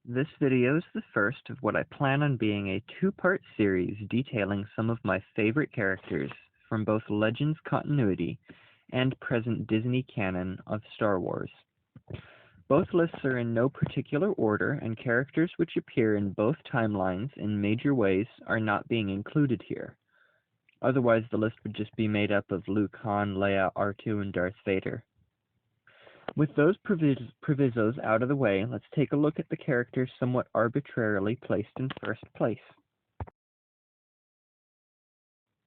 This video is the first of what I plan on being a two-part series detailing some of my favorite characters from both Legends continuity and present Disney canon of Star Wars. Both lists are in no particular order, and characters which appear in both timelines in major ways are not being included here. Otherwise, the list would just be made up of Luke, Han, Leia, R2, and Darth Vader. With those provisos out of the way, let's take a look at the characters somewhat arbitrarily placed in first place.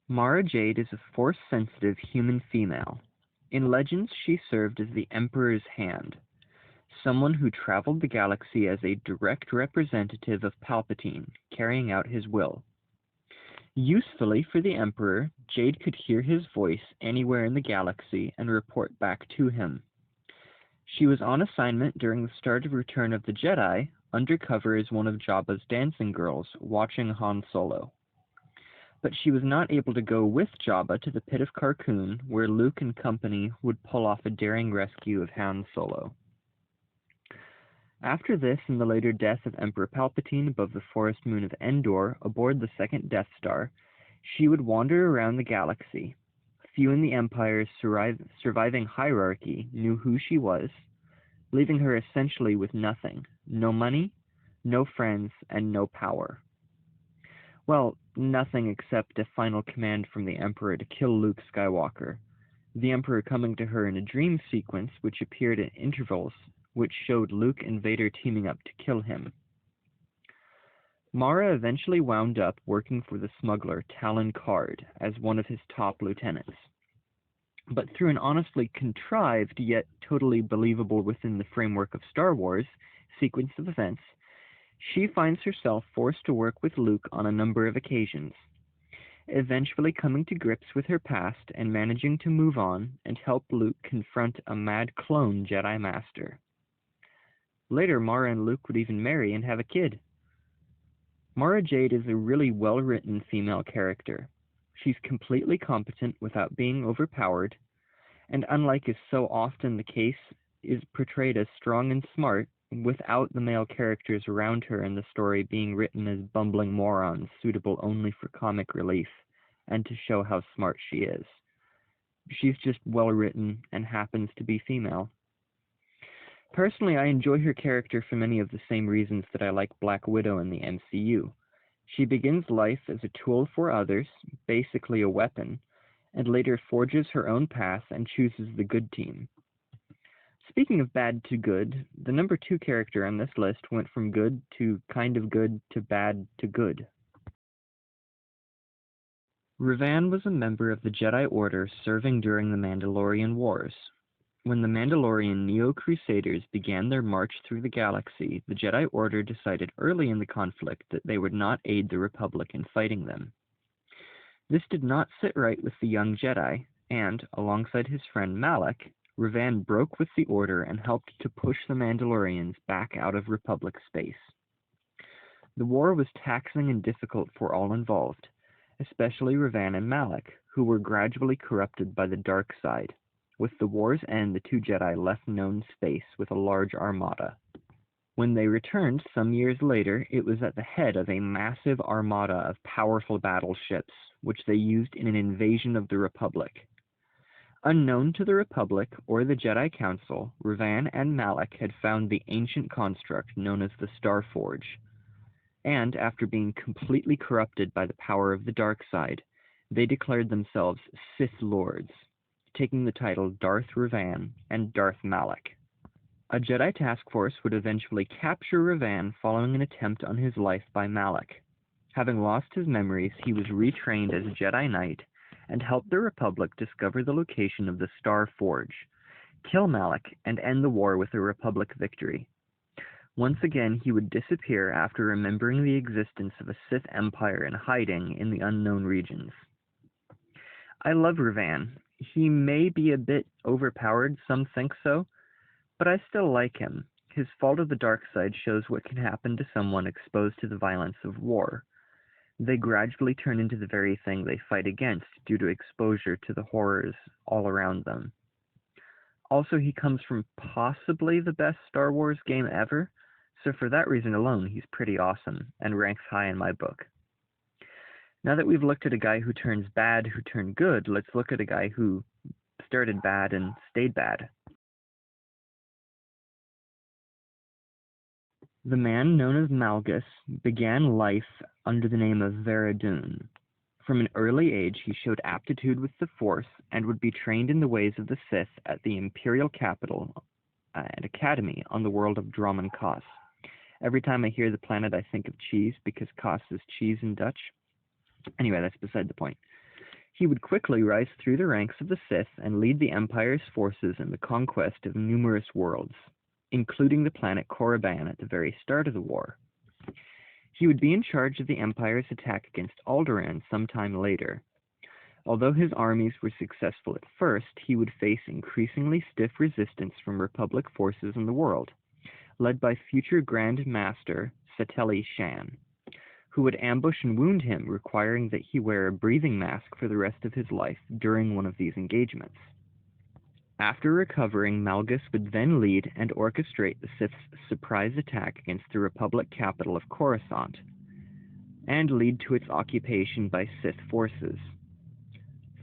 Mara Jade is a Force-sensitive human female. In Legends, she served as the Emperor's hand, someone who traveled the galaxy as a direct representative of Palpatine, carrying out his will. Usefully for the Emperor, Jade could hear his voice anywhere in the galaxy and report back to him. She was on assignment during the start of Return of the Jedi, undercover as one of Jabba's dancing girls, watching Han Solo. But she was not able to go with Jabba to the Pit of Carkoon, where Luke and company would pull off a daring rescue of Han Solo. After this, and the later death of Emperor Palpatine above the forest moon of Endor, aboard the second Death Star, she would wander around the galaxy. Few in the Empire's surviving hierarchy knew who she was, leaving her essentially with nothing: no money, no friends, and no power. Well, nothing except a final command from the Emperor to kill Luke Skywalker, the Emperor coming to her in a dream sequence which appeared at intervals, which showed Luke and Vader teaming up to kill him. Mara eventually wound up working for the smuggler Talon Card as one of his top lieutenants. But through an honestly contrived, yet totally believable within the framework of Star Wars, sequence of events, she finds herself forced to work with Luke on a number of occasions, eventually coming to grips with her past and managing to move on and help Luke confront a mad clone Jedi Master. Later, Mara and Luke would even marry and have a kid. Mara Jade is a really well-written female character. She's completely competent without being overpowered, and unlike is so often the case, is portrayed as strong and smart without the male characters around her in the story being written as bumbling morons suitable only for comic relief and to show how smart she is. She's just well-written and happens to be female. Personally, I enjoy her character for many of the same reasons that I like Black Widow in the MCU. She begins life as a tool for others, basically a weapon, and later forges her own path and chooses the good team. Speaking of bad to good, the number 2 character on this list went from good to kind of good to bad to good. Revan was a member of the Jedi Order serving during the Mandalorian Wars. When the Mandalorian Neo-Crusaders began their march through the galaxy, the Jedi Order decided early in the conflict that they would not aid the Republic in fighting them. This did not sit right with the young Jedi, and, alongside his friend Malak, Revan broke with the Order and helped to push the Mandalorians back out of Republic space. The war was taxing and difficult for all involved, especially Revan and Malak, who were gradually corrupted by the dark side. With the war's end, the 2 Jedi left known space with a large armada. When they returned some years later, it was at the head of a massive armada of powerful battleships, which they used in an invasion of the Republic. Unknown to the Republic or the Jedi Council, Revan and Malak had found the ancient construct known as the Star Forge, and after being completely corrupted by the power of the dark side, they declared themselves Sith Lords, taking the title Darth Revan and Darth Malak. A Jedi task force would eventually capture Revan following an attempt on his life by Malak. Having lost his memories, he was retrained as a Jedi Knight and helped the Republic discover the location of the Star Forge, kill Malak, and end the war with a Republic victory. Once again, he would disappear after remembering the existence of a Sith Empire in hiding in the unknown regions. I love Revan. He may be a bit overpowered, some think so, but I still like him. His fall to the dark side shows what can happen to someone exposed to the violence of war. They gradually turn into the very thing they fight against due to exposure to the horrors all around them. Also, he comes from possibly the best Star Wars game ever, So for that reason alone, he's pretty awesome, and ranks high in my book. Now that we've looked at a guy who turns bad, who turned good, let's look at a guy who started bad and stayed bad. The man known as Malgus began life under the name of Veradun. From an early age, he showed aptitude with the Force and would be trained in the ways of the Sith at the Imperial capital and academy on the world of Dromon Kos. Every time I hear the planet, I think of cheese, because Kos is cheese in Dutch. Anyway, that's beside the point. He would quickly rise through the ranks of the Sith and lead the Empire's forces in the conquest of numerous worlds, including the planet Korriban at the very start of the war. He would be in charge of the Empire's attack against Alderaan sometime later. Although his armies were successful at first, he would face increasingly stiff resistance from Republic forces in the world, led by future Grand Master Satele Shan, who would ambush and wound him, requiring that he wear a breathing mask for the rest of his life during one of these engagements. After recovering, Malgus would then lead and orchestrate the Sith's surprise attack against the Republic capital of Coruscant, and lead to its occupation by Sith forces.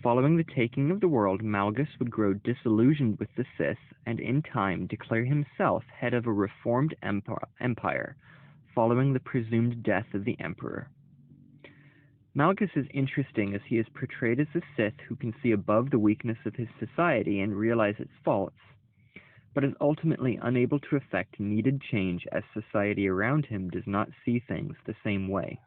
Following the taking of the world, Malgus would grow disillusioned with the Sith and in time declare himself head of a reformed empire, following the presumed death of the Emperor. Malgus is interesting as he is portrayed as a Sith who can see above the weakness of his society and realize its faults, but is ultimately unable to effect needed change as society around him does not see things the same way.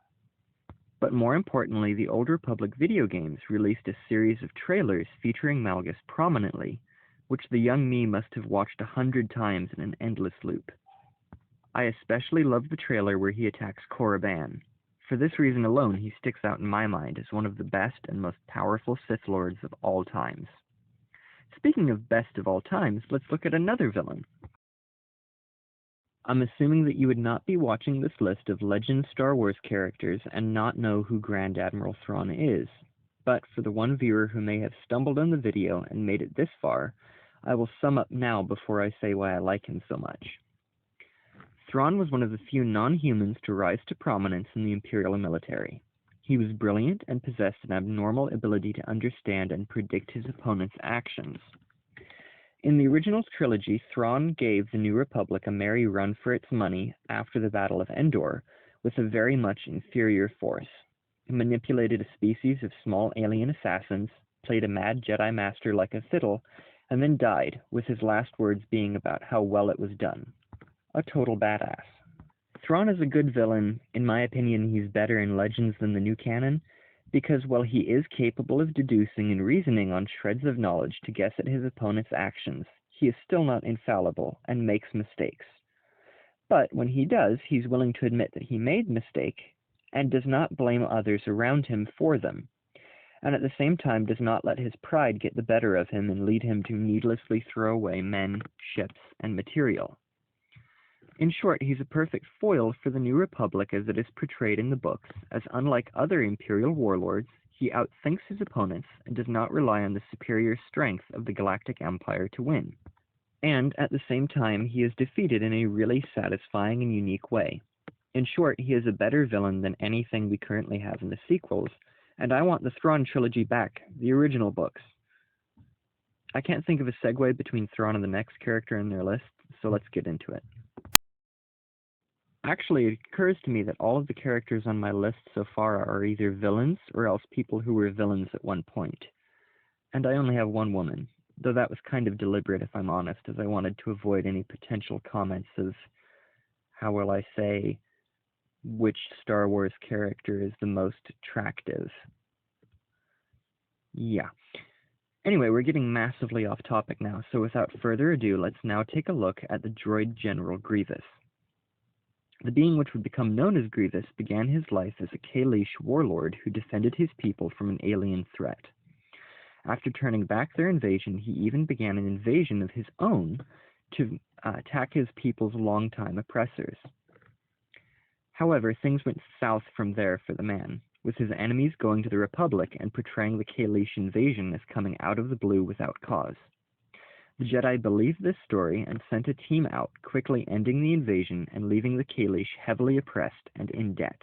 But more importantly, the Old Republic video games released a series of trailers featuring Malgus prominently, which the young me must have watched 100 times in an endless loop. I especially love the trailer where he attacks Korriban. For this reason alone, he sticks out in my mind as one of the best and most powerful Sith Lords of all times. Speaking of best of all times, let's look at another villain. I'm assuming that you would not be watching this list of legend Star Wars characters and not know who Grand Admiral Thrawn is, but for the one viewer who may have stumbled on the video and made it this far, I will sum up now before I say why I like him so much. Thrawn was one of the few non-humans to rise to prominence in the Imperial military. He was brilliant and possessed an abnormal ability to understand and predict his opponent's actions. In the original trilogy, Thrawn gave the New Republic a merry run for its money after the Battle of Endor, with a very much inferior force. He manipulated a species of small alien assassins, played a mad Jedi Master like a fiddle, and then died, with his last words being about how well it was done. A total badass. Thrawn is a good villain. In my opinion, he's better in Legends than the new canon, because while he is capable of deducing and reasoning on shreds of knowledge to guess at his opponent's actions, he is still not infallible and makes mistakes. But when he does, he's willing to admit that he made a mistake and does not blame others around him for them, and at the same time does not let his pride get the better of him and lead him to needlessly throw away men, ships, and material. In short, he's a perfect foil for the New Republic as it is portrayed in the books, as unlike other Imperial warlords, he outthinks his opponents and does not rely on the superior strength of the Galactic Empire to win. And, at the same time, he is defeated in a really satisfying and unique way. In short, he is a better villain than anything we currently have in the sequels, and I want the Thrawn trilogy back, the original books. I can't think of a segue between Thrawn and the next character in their list, so let's get into it. Actually, it occurs to me that all of the characters on my list so far are either villains or else people who were villains at one point. And I only have one woman, though that was kind of deliberate if I'm honest, as I wanted to avoid any potential comments of, how will I say, which Star Wars character is the most attractive. Yeah. Anyway, we're getting massively off topic now, so without further ado, let's now take a look at the droid General Grievous. The being which would become known as Grievous began his life as a Kaleesh warlord who defended his people from an alien threat. After turning back their invasion, he even began an invasion of his own to attack his people's longtime oppressors. However, things went south from there for the man, with his enemies going to the Republic and portraying the Kaleesh invasion as coming out of the blue without cause. The Jedi believed this story and sent a team out, quickly ending the invasion and leaving the Kalish heavily oppressed and in debt.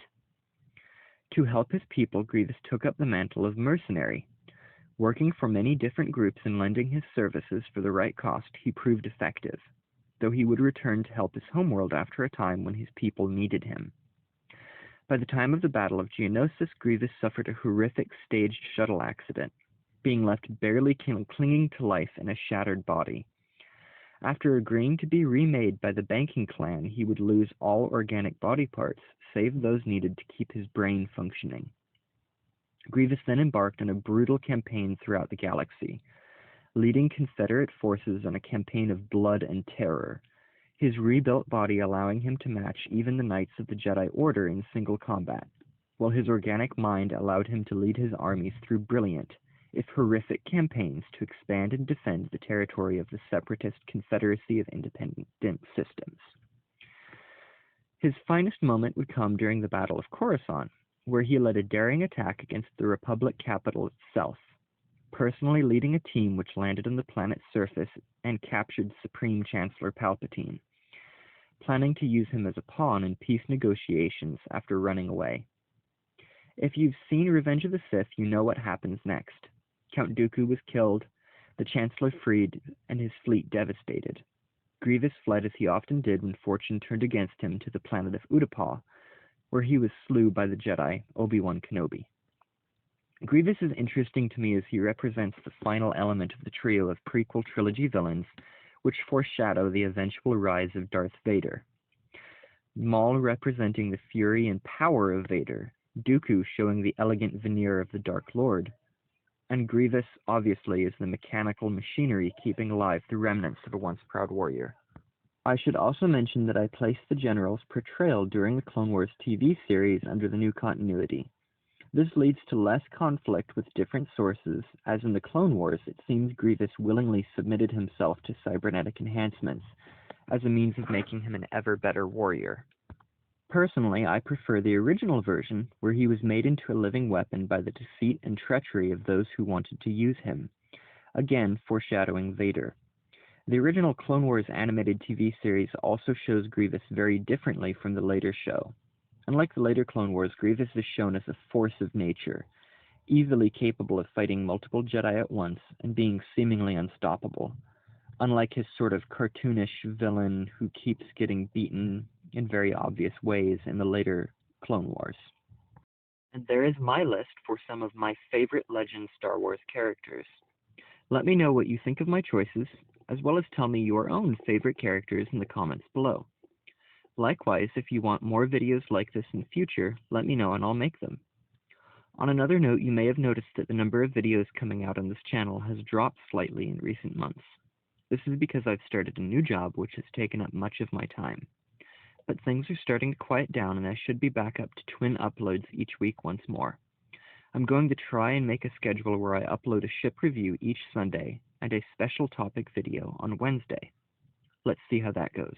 To help his people, Grievous took up the mantle of mercenary. Working for many different groups and lending his services for the right cost, he proved effective, though he would return to help his homeworld after a time when his people needed him. By the time of the Battle of Geonosis, Grievous suffered a horrific staged shuttle accident, being left barely clinging to life in a shattered body. After agreeing to be remade by the banking clan, he would lose all organic body parts, save those needed to keep his brain functioning. Grievous then embarked on a brutal campaign throughout the galaxy, leading Confederate forces on a campaign of blood and terror, his rebuilt body allowing him to match even the Knights of the Jedi Order in single combat, while his organic mind allowed him to lead his armies through brilliant, if horrific, campaigns to expand and defend the territory of the separatist Confederacy of Independent Systems. His finest moment would come during the Battle of Coruscant, where he led a daring attack against the Republic capital itself, personally leading a team which landed on the planet's surface and captured Supreme Chancellor Palpatine, planning to use him as a pawn in peace negotiations after running away. If you've seen Revenge of the Sith, you know what happens next. Count Dooku was killed, the Chancellor freed, and his fleet devastated. Grievous fled as he often did when fortune turned against him to the planet of Utapau, where he was slew by the Jedi, Obi-Wan Kenobi. Grievous is interesting to me as he represents the final element of the trio of prequel trilogy villains, which foreshadow the eventual rise of Darth Vader. Maul representing the fury and power of Vader, Dooku showing the elegant veneer of the Dark Lord, and Grievous obviously is the mechanical machinery keeping alive the remnants of a once proud warrior. I should also mention that I placed the General's portrayal during the Clone Wars TV series under the new continuity. This leads to less conflict with different sources, as in the Clone Wars it seems Grievous willingly submitted himself to cybernetic enhancements, as a means of making him an ever better warrior. Personally, I prefer the original version, where he was made into a living weapon by the deceit and treachery of those who wanted to use him, again foreshadowing Vader. The original Clone Wars animated TV series also shows Grievous very differently from the later show. Unlike the later Clone Wars, Grievous is shown as a force of nature, easily capable of fighting multiple Jedi at once and being seemingly unstoppable, unlike his sort of cartoonish villain who keeps getting beaten in very obvious ways in the later Clone Wars. And there is my list for some of my favorite Legends Star Wars characters. Let me know what you think of my choices, as well as tell me your own favorite characters in the comments below. Likewise, if you want more videos like this in the future, let me know and I'll make them. On another note, you may have noticed that the number of videos coming out on this channel has dropped slightly in recent months. This is because I've started a new job which has taken up much of my time. But things are starting to quiet down and I should be back up to twin uploads each week once more. I'm going to try and make a schedule where I upload a ship review each Sunday and a special topic video on Wednesday. Let's see how that goes.